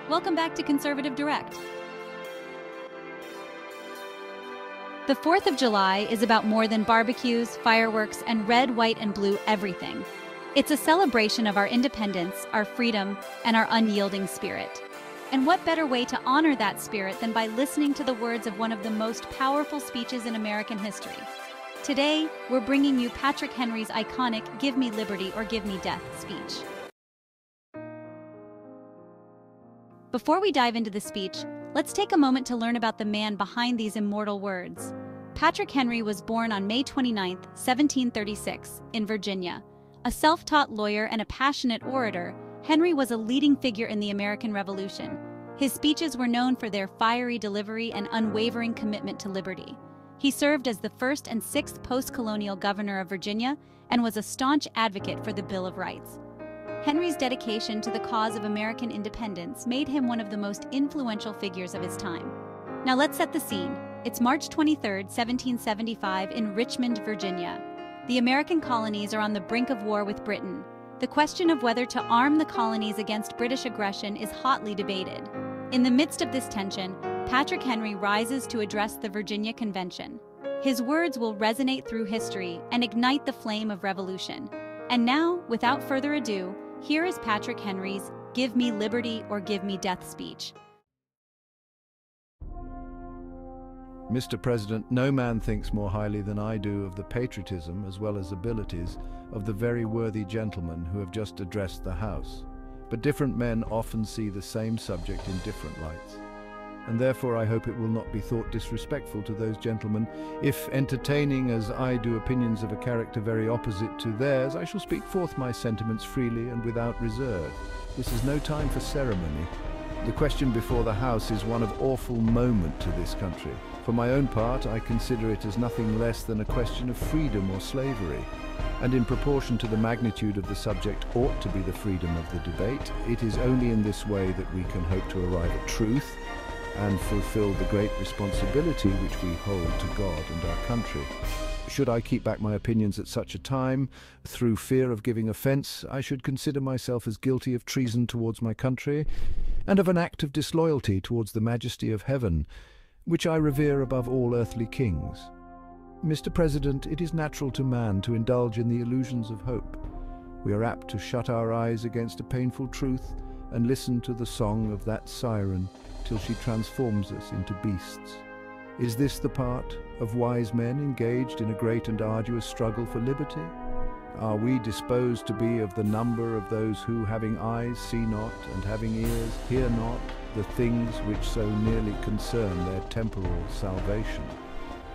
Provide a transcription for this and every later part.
Welcome back to Conservative Direct. The 4th of July is about more than barbecues, fireworks, and red, white, and blue everything. It's a celebration of our independence, our freedom, and our unyielding spirit. And what better way to honor that spirit than by listening to the words of one of the most powerful speeches in American history? Today, we're bringing you Patrick Henry's iconic "Give me liberty or give me death" speech. Before we dive into the speech, let's take a moment to learn about the man behind these immortal words. Patrick Henry was born on May 29, 1736, in Virginia. A self-taught lawyer and a passionate orator, Henry was a leading figure in the American Revolution. His speeches were known for their fiery delivery and unwavering commitment to liberty. He served as the first and sixth post-colonial governor of Virginia and was a staunch advocate for the Bill of Rights. Henry's dedication to the cause of American independence made him one of the most influential figures of his time. Now let's set the scene. It's March 23, 1775, in Richmond, Virginia. The American colonies are on the brink of war with Britain. The question of whether to arm the colonies against British aggression is hotly debated. In the midst of this tension, Patrick Henry rises to address the Virginia Convention. His words will resonate through history and ignite the flame of revolution. And now, without further ado, here is Patrick Henry's "Give me liberty or give me death" speech. Mr. President, no man thinks more highly than I do of the patriotism as well as abilities of the very worthy gentlemen who have just addressed the House. But different men often see the same subject in different lights. And therefore I hope it will not be thought disrespectful to those gentlemen if, entertaining as I do opinions of a character very opposite to theirs, I shall speak forth my sentiments freely and without reserve. This is no time for ceremony. The question before the House is one of awful moment to this country. For my own part, I consider it as nothing less than a question of freedom or slavery, and in proportion to the magnitude of the subject ought to be the freedom of the debate. It is only in this way that we can hope to arrive at truth and fulfill the great responsibility which we hold to God and our country. Should I keep back my opinions at such a time, through fear of giving offence, I should consider myself as guilty of treason towards my country, and of an act of disloyalty towards the majesty of heaven, which I revere above all earthly kings. Mr. President, it is natural to man to indulge in the illusions of hope. We are apt to shut our eyes against a painful truth and listen to the song of that siren till she transforms us into beasts. Is this the part of wise men engaged in a great and arduous struggle for liberty? Are we disposed to be of the number of those who, having eyes, see not, and having ears, hear not, the things which so nearly concern their temporal salvation?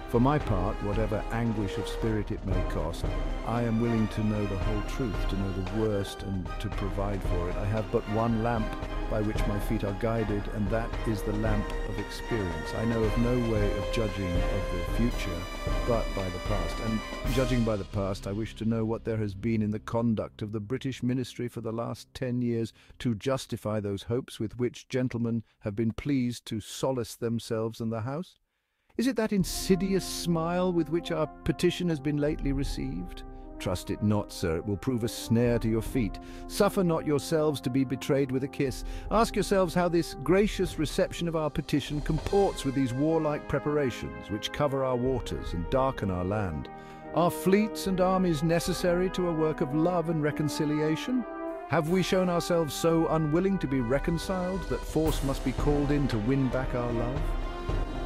For my part, whatever anguish of spirit it may cost, I am willing to know the whole truth, to know the worst, and to provide for it. I have but one lamp by which my feet are guided, and that is the lamp of experience. I know of no way of judging of the future, but by the past. And judging by the past, I wish to know what there has been in the conduct of the British ministry for the last 10 years to justify those hopes with which gentlemen have been pleased to solace themselves and the House. Is it that insidious smile with which our petition has been lately received? Trust it not, sir, it will prove a snare to your feet. Suffer not yourselves to be betrayed with a kiss. Ask yourselves how this gracious reception of our petition comports with these warlike preparations which cover our waters and darken our land. Are fleets and armies necessary to a work of love and reconciliation? Have we shown ourselves so unwilling to be reconciled that force must be called in to win back our love?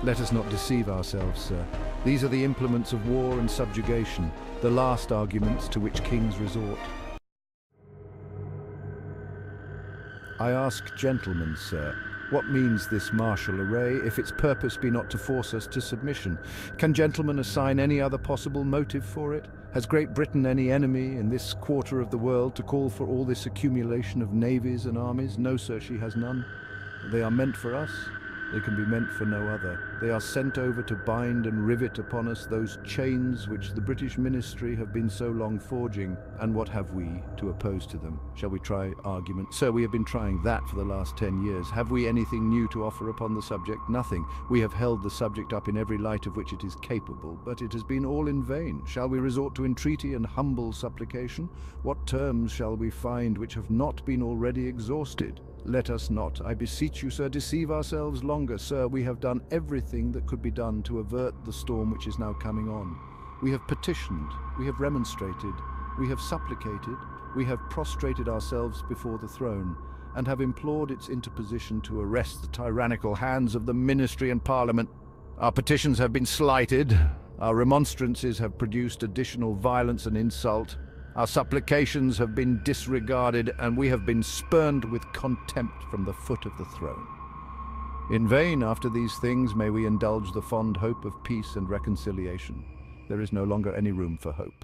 Let us not deceive ourselves, sir. These are the implements of war and subjugation, the last arguments to which kings resort. I ask gentlemen, sir, what means this martial array, if its purpose be not to force us to submission? Can gentlemen assign any other possible motive for it? Has Great Britain any enemy in this quarter of the world to call for all this accumulation of navies and armies? No, sir, she has none. They are meant for us. They can be meant for no other. They are sent over to bind and rivet upon us those chains which the British ministry have been so long forging. And what have we to oppose to them? Shall we try argument? Sir, we have been trying that for the last 10 years. Have we anything new to offer upon the subject? Nothing. We have held the subject up in every light of which it is capable, but it has been all in vain. Shall we resort to entreaty and humble supplication? What terms shall we find which have not been already exhausted? Let us not, I beseech you, sir, deceive ourselves longer. Sir, we have done everything that could be done to avert the storm which is now coming on. We have petitioned, we have remonstrated, we have supplicated, we have prostrated ourselves before the throne, and have implored its interposition to arrest the tyrannical hands of the ministry and parliament. Our petitions have been slighted, our remonstrances have produced additional violence and insult. Our supplications have been disregarded, and we have been spurned with contempt from the foot of the throne. In vain, after these things, may we indulge the fond hope of peace and reconciliation. There is no longer any room for hope.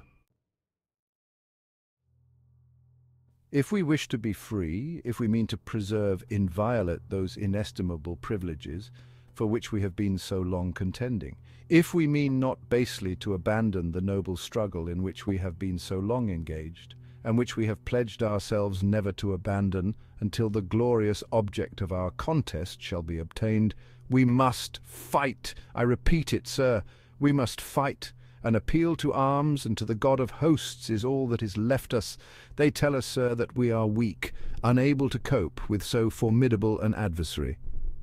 If we wish to be free, if we mean to preserve inviolate those inestimable privileges for which we have been so long contending, if we mean not basely to abandon the noble struggle in which we have been so long engaged, and which we have pledged ourselves never to abandon until the glorious object of our contest shall be obtained, we must fight. I repeat it, sir, we must fight. An appeal to arms and to the God of hosts is all that is left us. They tell us, sir, that we are weak, unable to cope with so formidable an adversary.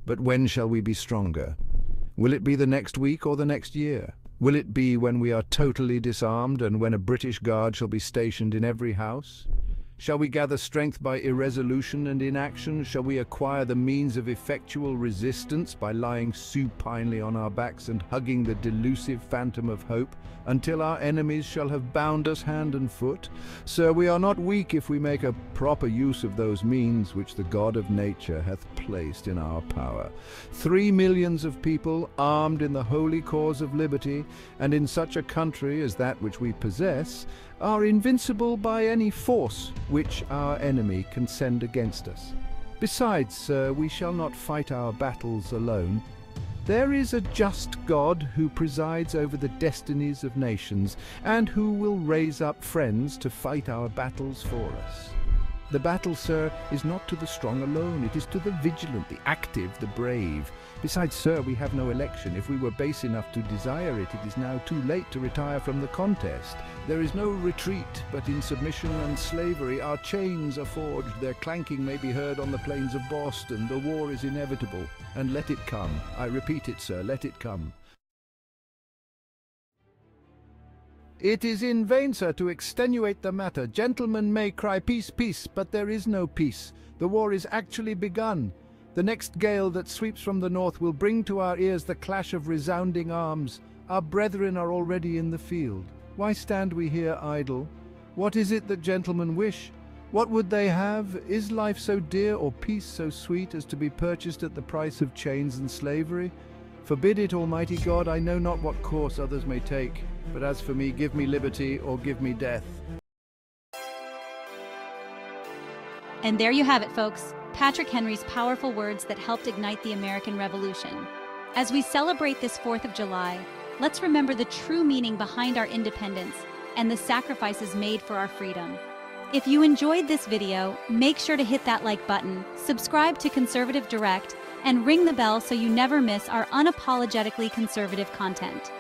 But when shall we be stronger? Will it be the next week or the next year? Will it be when we are totally disarmed and when a British guard shall be stationed in every house? Shall we gather strength by irresolution and inaction? Shall we acquire the means of effectual resistance by lying supinely on our backs and hugging the delusive phantom of hope until our enemies shall have bound us hand and foot? Sir, we are not weak if we make a proper use of those means which the God of nature hath placed in our power. 3 millions of people armed in the holy cause of liberty, and in such a country as that which we possess, are invincible by any force which our enemy can send against us. Besides, sir, we shall not fight our battles alone. There is a just God who presides over the destinies of nations, and who will raise up friends to fight our battles for us. The battle, sir, is not to the strong alone, it is to the vigilant, the active, the brave. Besides, sir, we have no election. If we were base enough to desire it, it is now too late to retire from the contest. There is no retreat, but in submission and slavery. Our chains are forged, their clanking may be heard on the plains of Boston. The war is inevitable, and let it come. I repeat it, sir, let it come. It is in vain, sir, to extenuate the matter. Gentlemen may cry peace, peace, but there is no peace. The war is actually begun. The next gale that sweeps from the north will bring to our ears the clash of resounding arms. Our brethren are already in the field. Why stand we here idle? What is it that gentlemen wish? What would they have? Is life so dear or peace so sweet as to be purchased at the price of chains and slavery? Forbid it, Almighty God. I know not what course others may take, but as for me, give me liberty or give me death. And there you have it, folks. Patrick Henry's powerful words that helped ignite the American Revolution. As we celebrate this 4th of July, let's remember the true meaning behind our independence and the sacrifices made for our freedom. If you enjoyed this video, make sure to hit that like button, subscribe to Conservative Direct, and ring the bell so you never miss our unapologetically conservative content.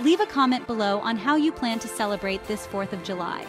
Leave a comment below on how you plan to celebrate this 4th of July.